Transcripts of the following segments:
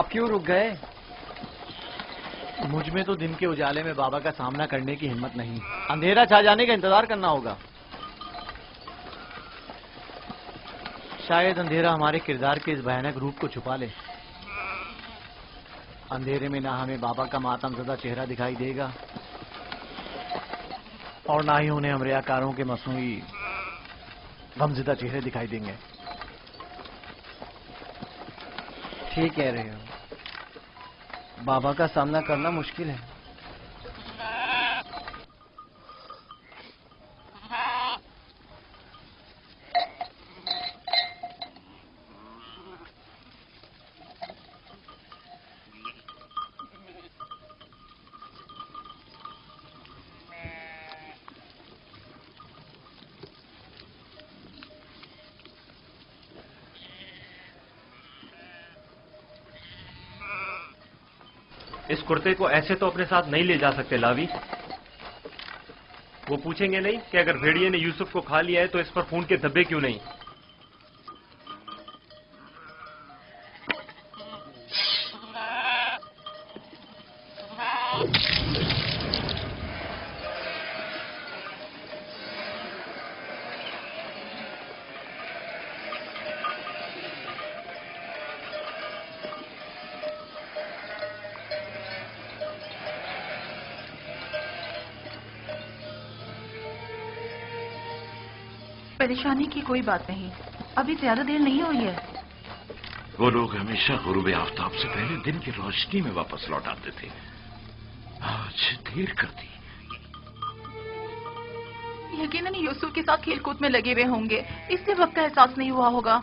اب کیوں رک گئے؟ مجھ میں تو دن کے اجالے میں بابا کا سامنا کرنے کی ہمت نہیں، اندھیرا چھا جانے کا انتظار کرنا ہوگا۔ شاید اندھیرا ہمارے کردار کے اس بھیانک روپ کو چھپا لے۔ اندھیرے میں نہ ہمیں بابا کا ماتم زدہ چہرہ دکھائی دے گا اور نہ ہی انہیں ہم ریاکاروں کے مصنوعی غمزدہ چہرے دکھائی دیں گے۔ ٹھیک کہہ رہے ہو، بابا کا سامنا کرنا مشکل ہے۔ اس کرتے کو ایسے تو اپنے ساتھ نہیں لے جا سکتے لاوی۔ وہ پوچھیں گے نہیں کہ اگر بھیڑیے نے یوسف کو کھا لیا ہے تو اس پر خون کے دھبے کیوں نہیں؟ پریشانی کی کوئی بات نہیں، ابھی زیادہ دیر نہیں ہوئی ہے۔ وہ لوگ ہمیشہ غروب آفتاب سے پہلے دن کی روشنی میں واپس لوٹ آتے تھے، آج دیر کر دی۔ یقیناً یوسف کے ساتھ کھیل کود میں لگے ہوئے ہوں گے، اس لیے وقت کا احساس نہیں ہوا ہوگا۔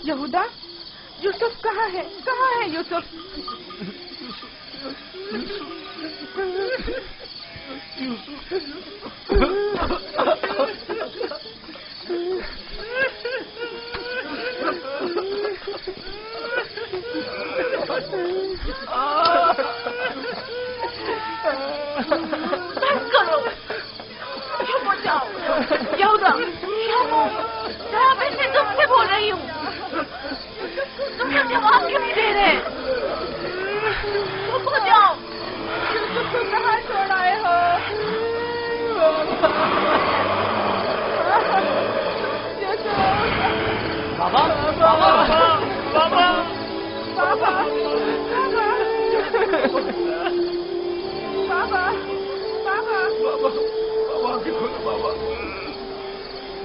یہودا، یوسف کہاں ہے؟ کہاں ہے یوسف؟ بس کرو، چپ ہو جاؤ۔ یہودا، میں تم سے بول رہی ہوں، تم کیا جواب کیوں نہیں دے رہے؟ چپ ہو جاؤ۔ یوسف کو کہاں چھوڑ آئے ہو؟ بابا بابا بابا بابا بابا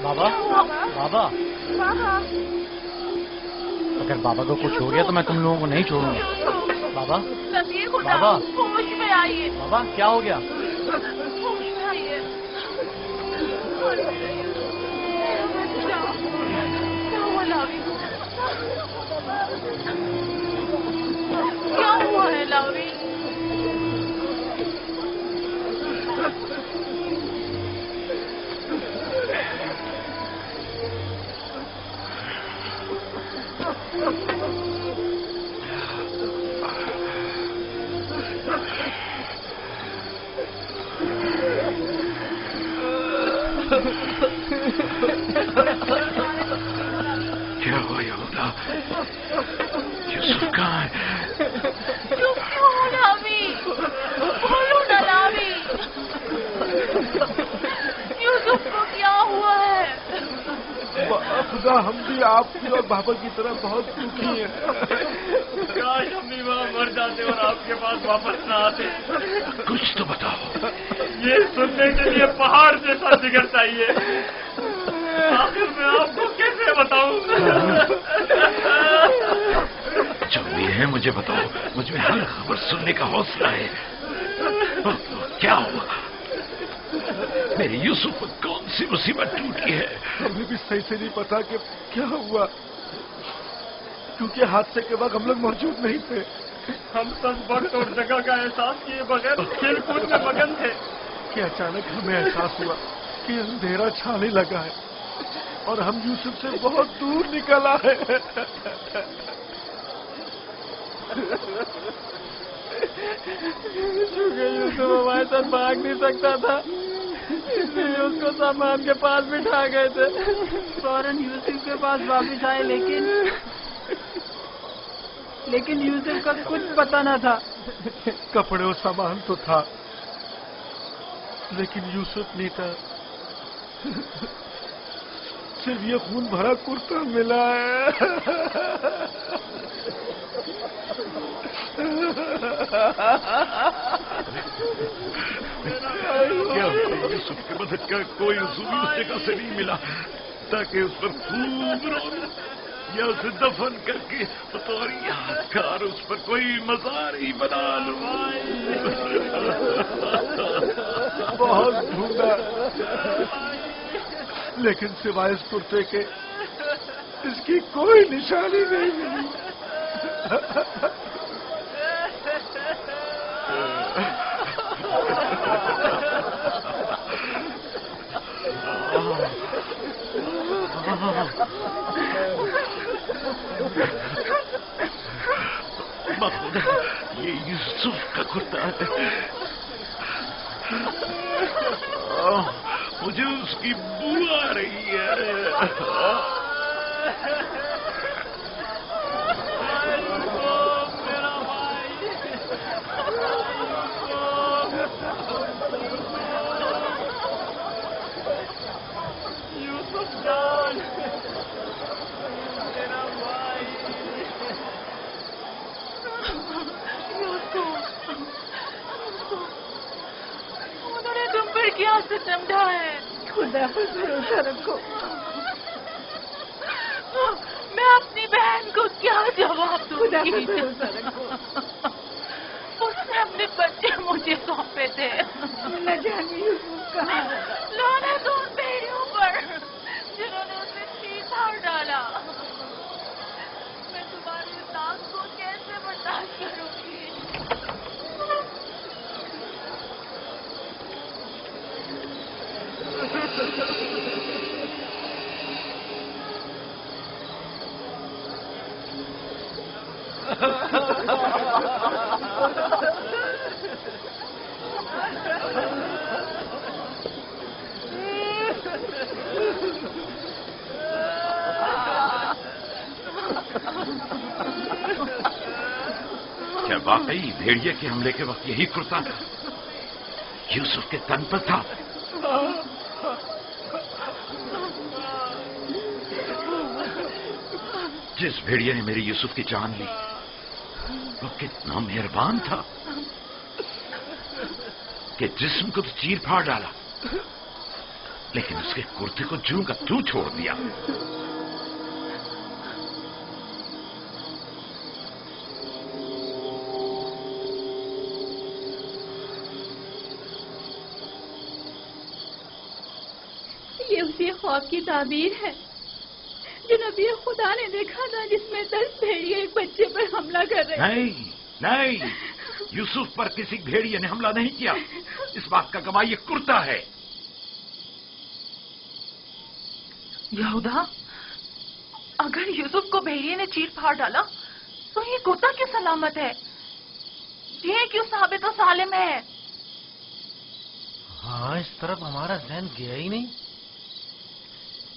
بابا بابا اگر بابا کو کچھ ہو گیا تو میں تم لوگوں کو نہیں چھوڑوں گا۔ بابا بابا ہوش میں آئیے۔ بابا کیا ہو گیا؟ ہوش میں آئیے۔ کیا ہوا لاوی؟ کیا ہوا یہودا؟ یوسف کہاں ہے؟ چپ کیوں ہو لاوی؟ بولو نا لاوی، یوسف کو کیا ہوا ہے؟ خدا ہم بھی آپ کی اور بابا کی طرح بہت دکھی ہیں. کاش ہم بھی وہاں مر جاتے اور آپ کے پاس واپس نہ آتے. کچھ تو بتاؤ. یہ سننے کے لیے پہاڑ جیسا جگر چاہیے. آخر میں آپ کو کیسے بتاؤں؟ جو بھی ہے مجھے بتاؤ. مجھ میں ہر خبر سننے کا حوصلہ ہے. کیا ہوا؟ میرے یوسف کو کون سی مصیبت ٹوٹی ہے؟ ہمیں بھی صحیح سے نہیں پتا کہ کیا ہوا، کیونکہ حادثے کے وقت ہم لوگ موجود نہیں تھے. ہم سب وقت اور جگہ کا احساس کیے بغیر کھیل کود میں مگن تھے کہ اچانک ہمیں احساس ہوا کہ اندھیرا چھانے لگا ہے اور ہم یوسف سے بہت دور نکل آئے. چونکہ یوسف ہمارے ساتھ بھاگ نہیں سکتا تھا، اس لیے اس کو سامان کے پاس بٹھا گئے تھے. فوراً یوسف کے پاس واپس آئے، لیکن یوسف کا کچھ پتہ نہ تھا. کپڑے اور سامان تو تھا لیکن یوسف نہیں تھا. صرف یہ خون بھرا کرتا ملا ہے. یوسف کی مدد کا کوئی اصول اس جگہ سے نہیں ملا تاکہ اس پر خوب رو یا اسے دفن کر کے بطور یادگار اس پر کوئی مزار ہی بنا لوں. بہت ڈھونڈا لیکن سوائے اس کرتے کے اس کی کوئی نشانی نہیں ملی. خدا، یہ یوسف کا کرتا ہے. مجھے اس کی بو آ رہی ہے. انہوں نے تم پر کیا ستم ڈھا ہے؟ خدا پر بھروسہ رکھو. میں اپنی بہن کو کیا جواب دوں خدا گی؟ پر بھروسہ رکھو. اس نے اپنے بچے مجھے سونپے تھے. نہ جانے یوسف کہاں ہے. لعنت ان بھیڑیوں پر جنہوں نے اسے چیخار ڈالا. میں تمہاری اس آگ کو کیسے برداشت کروں گی؟ کیا واقعی بھیڑیے کے حملے کے وقت یہی کرتا تھا؟ یوسف کے تن پر تھا؟ جس بھیڑیے نے میری یوسف کی جان لی وہ کتنا مہربان تھا کہ جسم کو تو چیر پھاڑ ڈالا لیکن اس کے کرتے کو جوں کا توں چھوڑ دیا. یہ اسی خواب کی تعبیر ہے جو نبی خدا نے دیکھا تھا جس میں 10 بھیڑیے ایک بچے پر حملہ کر رہے. نہیں، یوسف پر کسی بھیڑیے نے حملہ نہیں کیا. اس بات کا گواہ یہ کرتا ہے. یہودا، اگر یوسف کو بھیڑیے نے چیر پھاڑ ڈالا تو یہ کرتا کیوں سلامت ہے؟ یہ کیوں ثابت و سالم ہے؟ ہاں، اس طرف ہمارا ذہن گیا ہی نہیں.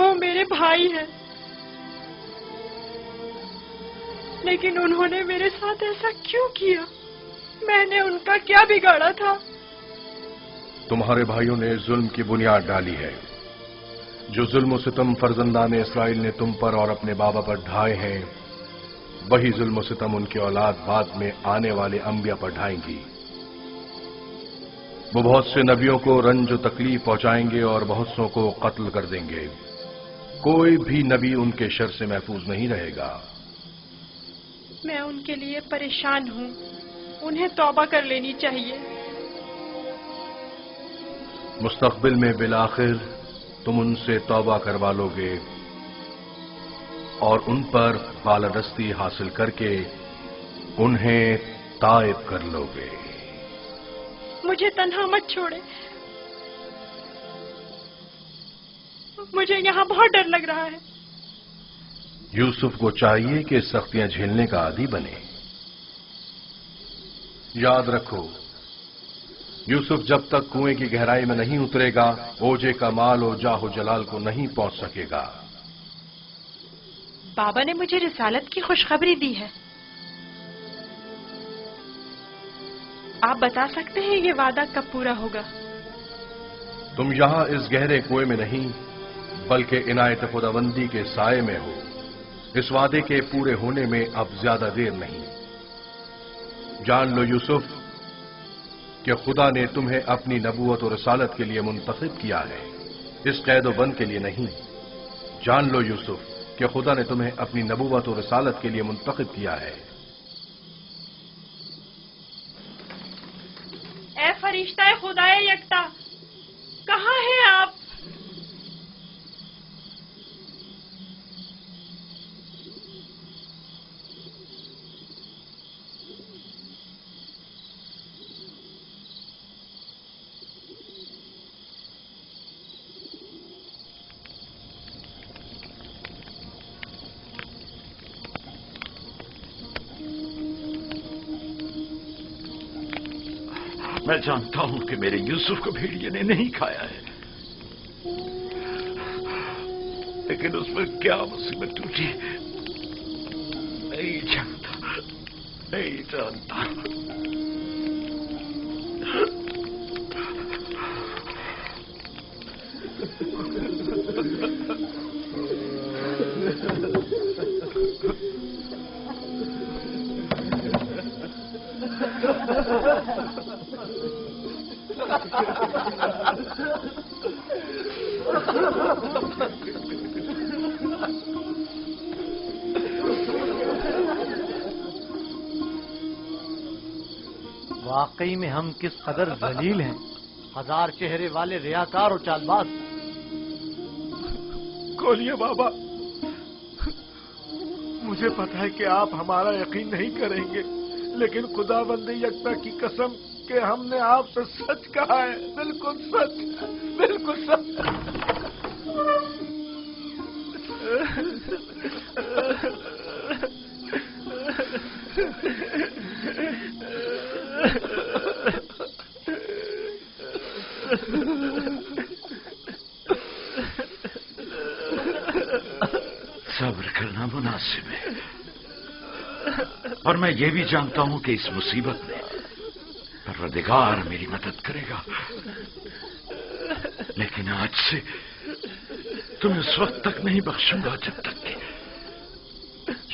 وہ میرے بھائی ہیں، لیکن انہوں نے میرے ساتھ ایسا کیوں کیا؟ میں نے ان کا کیا بگاڑا تھا؟ تمہارے بھائیوں نے ظلم کی بنیاد ڈالی ہے۔ جو ظلم و ستم فرزندان اسرائیل نے تم پر اور اپنے بابا پر ڈھائے ہیں، وہی ظلم و ستم ان کی اولاد بعد میں آنے والے انبیاء پر ڈھائیں گی۔ وہ بہت سے نبیوں کو رنج و تکلیف پہنچائیں گے اور بہت سوں کو قتل کر دیں گے۔ کوئی بھی نبی ان کے شر سے محفوظ نہیں رہے گا۔ میں ان کے لیے پریشان ہوں، انہیں توبہ کر لینی چاہیے۔ مستقبل میں بالآخر تم ان سے توبہ کروا لو گے اور ان پر بالادستی حاصل کر کے انہیں تائب کر لو گے۔ مجھے تنہا مت چھوڑے، مجھے یہاں بہت ڈر لگ رہا ہے۔ یوسف کو چاہیے کہ سختیاں جھیلنے کا عادی بنے۔ یاد رکھو، یوسف جب تک کنویں کی گہرائی میں نہیں اترے گا، اوجے کا مال و جاہ و جلال کو نہیں پہنچ سکے گا۔ بابا نے مجھے رسالت کی خوشخبری دی ہے۔ آپ بتا سکتے ہیں یہ وعدہ کب پورا ہوگا؟ تم یہاں اس گہرے کنویں میں نہیں بلکہ عنایت خداوندی کے سائے میں ہو۔ اس وعدے کے پورے ہونے میں اب زیادہ دیر نہیں۔ جان لو یوسف کہ خدا نے تمہیں اپنی نبوت اور رسالت کے لیے منتخب کیا ہے، اس قید و بند کے لیے نہیں۔ جان لو یوسف کہ خدا نے تمہیں اپنی نبوت اور رسالت کے لیے منتخب کیا ہے۔ اے فرشتہ خدائے یکتا، کہاں ہیں آپ؟ میں جانتا ہوں کہ میرے یوسف کو بھیڑیے نے نہیں کھایا ہے، لیکن اس پر کیا مصیبت ٹوٹی نہیں جانتا، نہیں جانتا۔ واقعی میں ہم کس قدر ذلیل ہیں، ہزار چہرے والے ریاکار اور چال باز۔ کھولئے بابا، مجھے پتا ہے کہ آپ ہمارا یقین نہیں کریں گے، لیکن خدا بندی یکتا کی قسم کہ ہم نے آپ سے سچ کہا ہے، بالکل سچ، بالکل سچ۔ صبر کرنا مناسب ہے، اور میں یہ بھی جانتا ہوں کہ اس مصیبت میں پروردگار میری مدد کرے گا، لیکن آج سے تمہیں اس وقت تک نہیں بخشوں گا جب تک کہ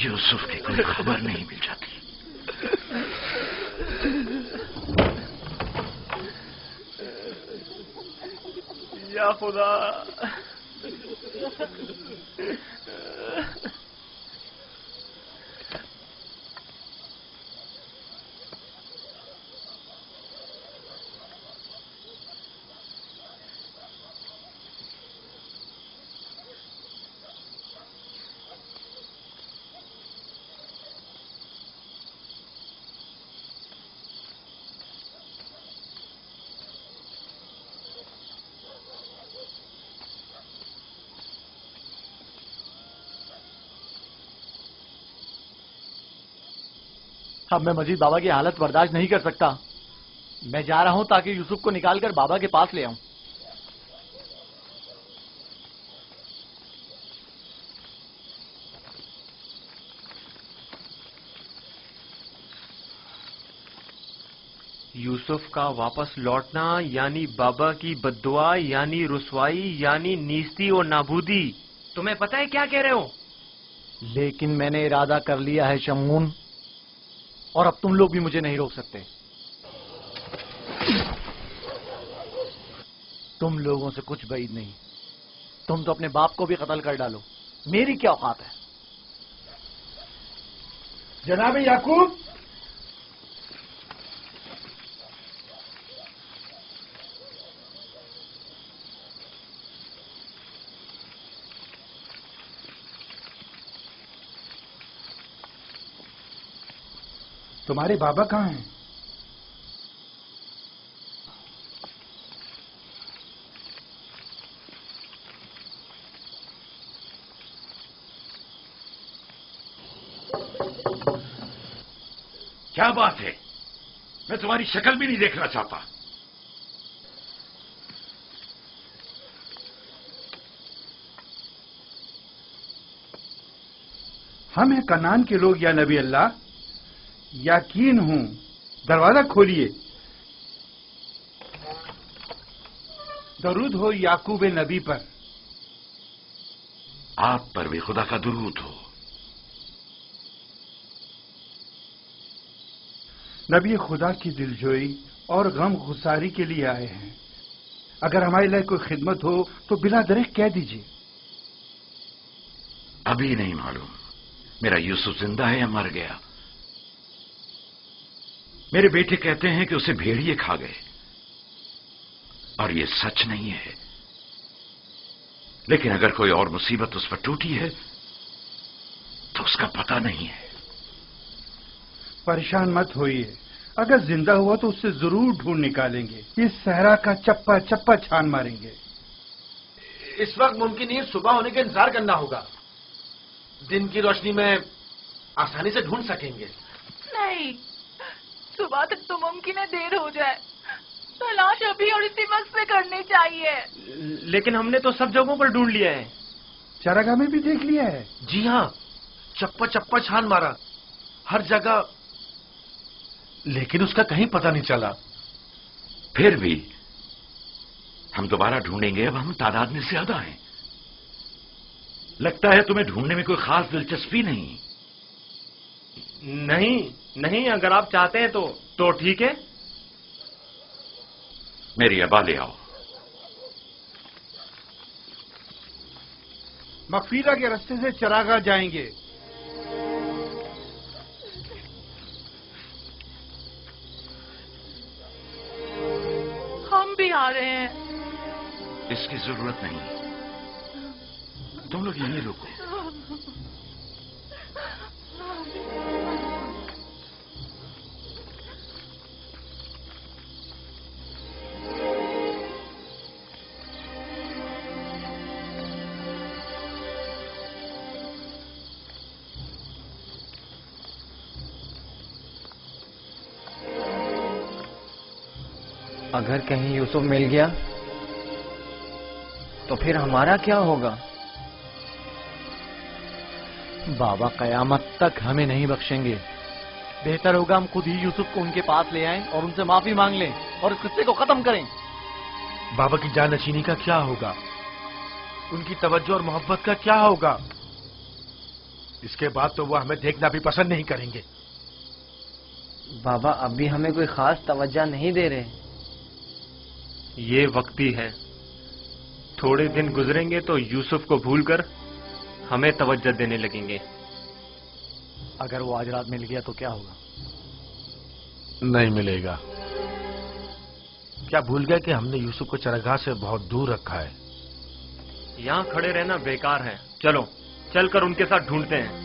یوسف کی کوئی خبر نہیں مل جاتی۔ یا خدا، اب میں مزید بابا کی حالت برداشت نہیں کر سکتا۔ میں جا رہا ہوں تاکہ یوسف کو نکال کر بابا کے پاس لے آؤں۔ یوسف کا واپس لوٹنا یعنی بابا کی بددعا یعنی رسوائی یعنی نیستی اور نابودی. تمہیں پتہ ہے کیا کہہ رہے ہو؟ لیکن میں نے ارادہ کر لیا ہے شمعون، اور اب تم لوگ بھی مجھے نہیں روک سکتے. تم لوگوں سے کچھ بعید نہیں. تم تو اپنے باپ کو بھی قتل کر ڈالو، میری کیا اوقات ہے؟ جناب یعقوب، تمہارے بابا کہاں ہیں؟ کیا بات ہے؟ میں تمہاری شکل بھی نہیں دیکھنا چاہتا. ہم ہیں کنعان کے لوگ یا نبی اللہ. یقین ہوں، دروازہ کھولیے. درود ہو یعقوب نبی پر. آپ پر بھی خدا کا درود ہو. نبی خدا کی دلجوئی اور غم گساری کے لیے آئے ہیں. اگر ہمارے لیے کوئی خدمت ہو تو بلا درخت کہہ دیجیے. ابھی نہیں معلوم میرا یوسف زندہ ہے یا مر گیا. میرے بیٹے کہتے ہیں کہ اسے بھیڑیے کھا گئے، اور یہ سچ نہیں ہے. لیکن اگر کوئی اور مصیبت اس پر ٹوٹی ہے تو اس کا پتہ نہیں ہے. پریشان مت ہوئیے، اگر زندہ ہوا تو اسے ضرور ڈھونڈ نکالیں گے. اس صحرا کا چپا چپا چھان ماریں گے. اس وقت ممکن نہیں صبح ہونے کا انتظار کرنا ہوگا. دن کی روشنی میں آسانی سے ڈھونڈ سکیں گے. نہیں، صبح تک تو ممکن ہے دیر ہو جائے. تلاش ابھی اور اسی وقت سے کرنی چاہیے. لیکن ہم نے تو سب جگہوں پر ڈھونڈ لیا ہے. چراگاہ میں بھی دیکھ لیا ہے. جی ہاں، چپا چپا چھان مارا ہر جگہ، لیکن اس کا کہیں پتہ نہیں چلا. پھر بھی ہم دوبارہ ڈھونڈیں گے. اب ہم تعداد میں زیادہ ہیں. لگتا ہے تمہیں ڈھونڈنے میں کوئی خاص دلچسپی نہیں. نہیں، اگر آپ چاہتے ہیں تو ٹھیک ہے. میری ابا لے آؤ. مغفرہ کے راستے سے چراگاہ جائیں گے. ہم بھی آ رہے ہیں. اس کی ضرورت نہیں، تم لوگ یہیں رکو. اگر کہیں یوسف مل گیا تو پھر ہمارا کیا ہوگا؟ بابا قیامت تک ہمیں نہیں بخشیں گے. بہتر ہوگا ہم خود ہی یوسف کو ان کے پاس لے آئیں اور ان سے معافی مانگ لیں اور اس قصے کو ختم کریں. بابا کی جانشینی کا کیا ہوگا؟ ان کی توجہ اور محبت کا کیا ہوگا؟ اس کے بعد تو وہ ہمیں دیکھنا بھی پسند نہیں کریں گے. بابا اب بھی ہمیں کوئی خاص توجہ نہیں دے رہے. یہ وقتی ہے. تھوڑے دن گزریں گے تو یوسف کو بھول کر ہمیں توجہ دینے لگیں گے. اگر وہ آج رات مل گیا تو کیا ہوگا؟ نہیں ملے گا. کیا بھول گئے کہ ہم نے یوسف کو چراگاہ سے بہت دور رکھا ہے؟ یہاں کھڑے رہنا بیکار ہے. چلو چل کر ان کے ساتھ ڈھونڈتے ہیں.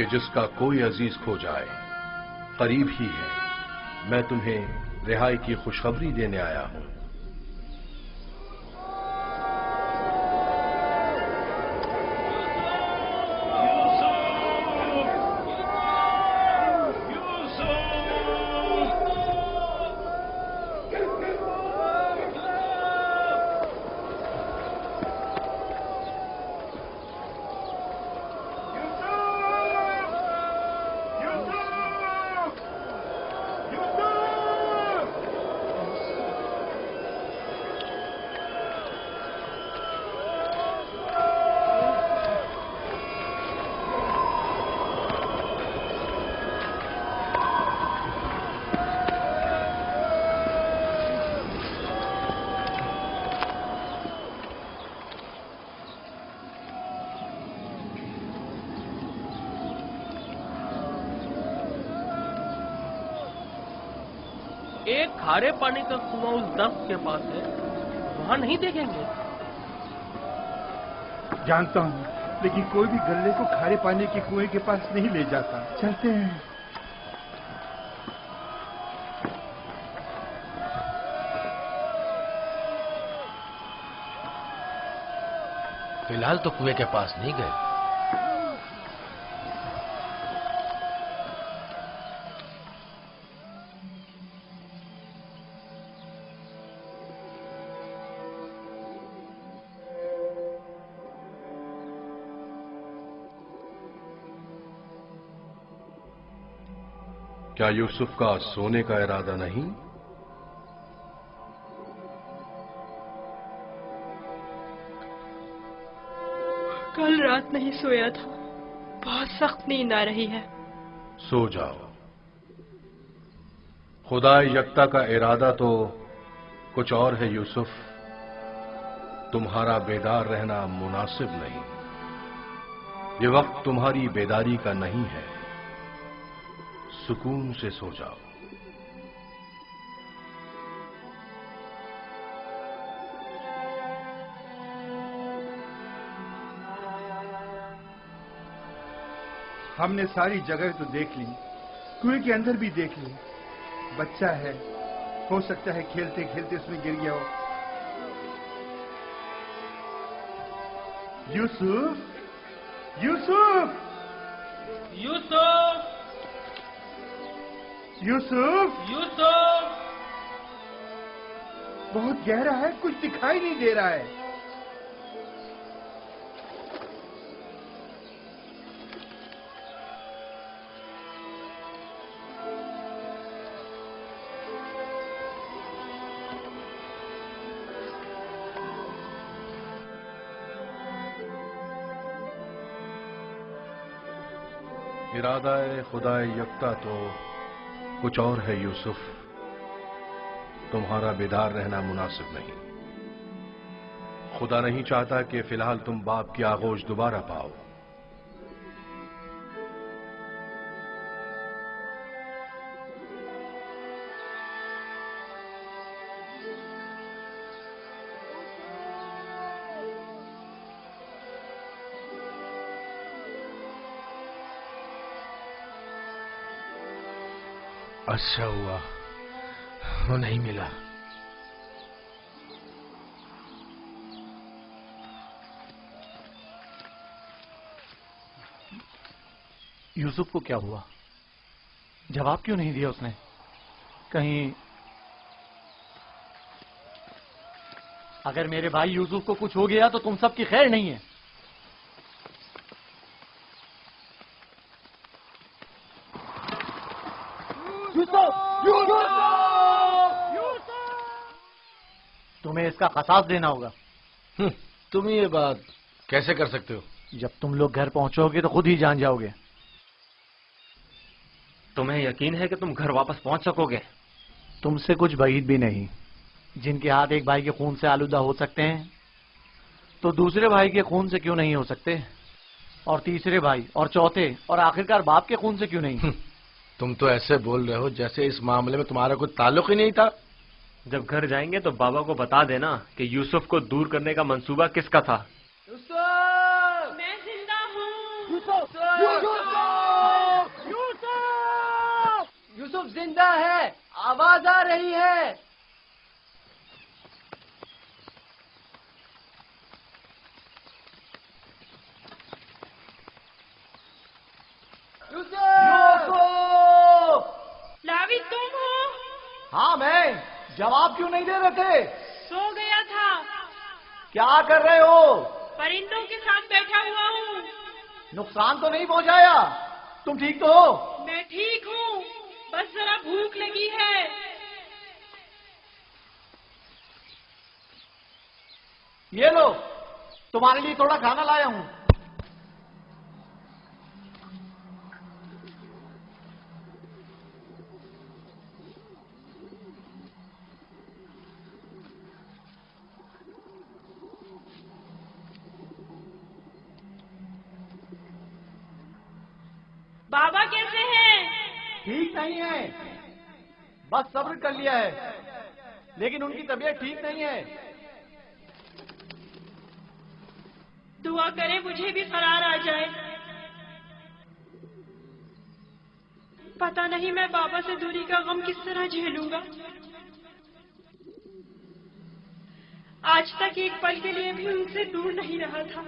کہ جس کا کوئی عزیز کھو جائے قریب ہی ہے، میں تمہیں رہائی کی خوشخبری دینے آیا ہوں۔ ایک کھارے پانی کا کنواں اس درخت کے پاس ہے، وہاں نہیں دیکھیں گے؟ جانتا ہوں، لیکن کوئی بھی گلے کو کھارے پانی کے کنویں کے پاس نہیں لے جاتا۔ چلتے ہیں۔ فی الحال تو کنویں کے پاس نہیں گئے۔ کیا یوسف کا سونے کا ارادہ نہیں؟ کل رات نہیں سویا تھا، بہت سخت نیند آ رہی ہے۔ سو جاؤ۔ خدا یکتا کا ارادہ تو کچھ اور ہے یوسف، تمہارا بیدار رہنا مناسب نہیں۔ یہ وقت تمہاری بیداری کا نہیں ہے، سکون سے سو جاؤ۔ ہم نے ساری جگہ تو دیکھ لی، کنویں کے اندر بھی دیکھ لی۔ بچہ ہے، ہو سکتا ہے کھیلتے کھیلتے اس میں گر گیا ہو۔ یوسف، یوسف، یوسف، یوسف، یوسف! بہت گہرا ہے، کچھ دکھائی نہیں دے رہا ہے۔ ارادہ خدا یکتا تو کچھ اور ہے یوسف، تمہارا بیدار رہنا مناسب نہیں۔ خدا نہیں چاہتا کہ فی الحال تم باپ کی آغوش دوبارہ پاؤ۔ اچھا ہوا وہ نہیں ملا۔ یوسف کو کیا ہوا؟ جواب کیوں نہیں دیا اس نے؟ کہیں اگر میرے بھائی یوسف کو کچھ ہو گیا تو تم سب کی خیر نہیں ہے۔ تمہیں اس کا قصاص دینا ہوگا۔ تم یہ بات کیسے کر سکتے ہو؟ جب تم لوگ گھر پہنچو گے تو خود ہی جان جاؤ گے۔ تمہیں یقین ہے کہ تم گھر واپس پہنچ سکو گے؟ تم سے کچھ بعید بھی نہیں۔ جن کے ہاتھ ایک بھائی کے خون سے آلودہ ہو سکتے ہیں تو دوسرے بھائی کے خون سے کیوں نہیں ہو سکتے؟ اور تیسرے بھائی اور چوتھے اور آخرکار باپ کے خون سے کیوں نہیں؟ تم تو ایسے بول رہے ہو جیسے اس معاملے میں تمہارا کوئی تعلق ہی نہیں تھا۔ جب گھر جائیں گے تو بابا کو بتا دینا کہ یوسف کو دور کرنے کا منصوبہ کس کا تھا۔ یوسف! میں زندہ ہوں۔ یوسف! یوسف زندہ ہے، آواز آ رہی ہے۔ یوسف! لاوی تم ہو؟ ہاں میں، جواب کیوں نہیں دے رہے تھے؟ سو گیا تھا، کیا کر رہے ہو؟ پرندوں کے ساتھ بیٹھا ہوا ہوں۔ نقصان تو نہیں پہنچایا؟ تم ٹھیک تو ہو؟ میں ٹھیک ہوں، بس ذرا بھوک لگی ہے۔ یہ لو، تمہارے لیے تھوڑا کھانا لایا ہوں۔ بابا کیسے ہیں؟ ٹھیک نہیں ہے، بس صبر کر لیا ہے، لیکن ان کی طبیعت ٹھیک نہیں ہے۔ دعا کرے مجھے بھی قرار آ جائے۔ پتہ نہیں میں بابا سے دوری کا غم کس طرح جھیلوں گا۔ آج تک ایک پل کے لیے بھی ان سے دور نہیں رہا تھا۔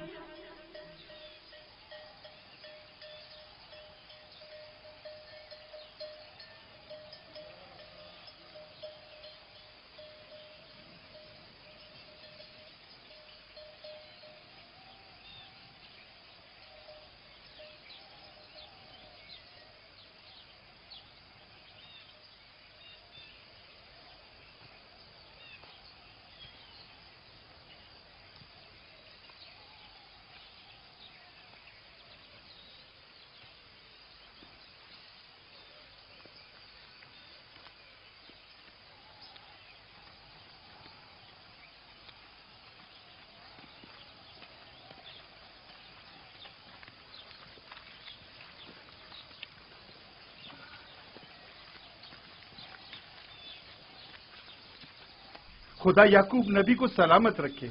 خدا یعقوب نبی کو سلامت رکھے۔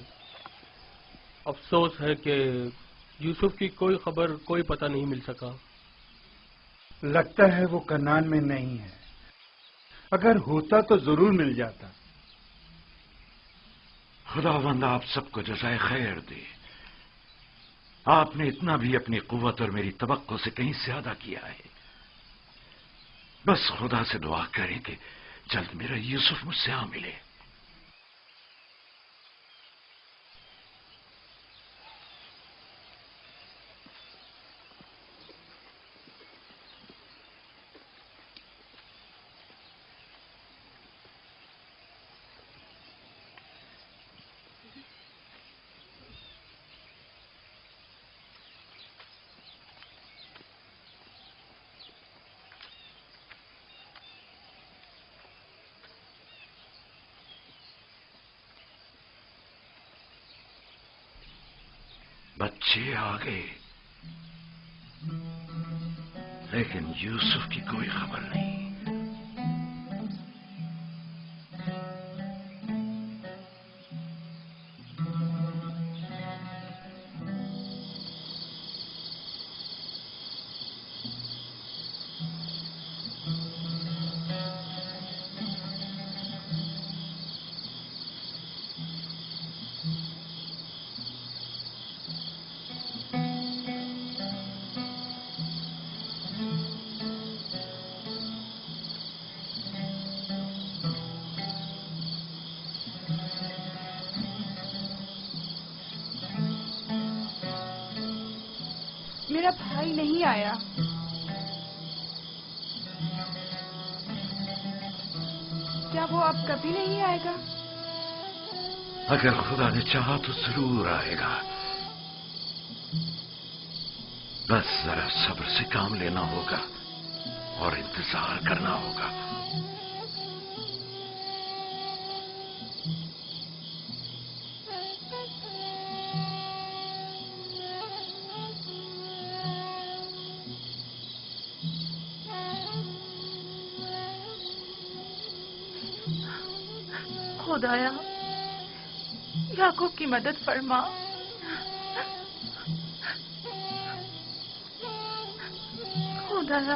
افسوس ہے کہ یوسف کی کوئی خبر، کوئی پتہ نہیں مل سکا۔ لگتا ہے وہ کنعان میں نہیں ہے، اگر ہوتا تو ضرور مل جاتا۔ خداوند آپ سب کو جزائے خیر دے۔ آپ نے اتنا بھی اپنی قوت اور میری توقع سے کہیں زیادہ کیا ہے۔ بس خدا سے دعا کریں کہ جلد میرا یوسف مجھ سے آ ملے۔ بچے آ گئے، لیکن یوسف کی کوئی خبر نہیں۔ میرا بھائی نہیں آیا۔ کیا وہ اب کبھی نہیں آئے گا؟ اگر خدا نے چاہا تو ضرور آئے گا، بس ذرا صبر سے کام لینا ہوگا اور انتظار کرنا ہوگا۔ خدایا یعقوب کی مدد فرما۔ خدایا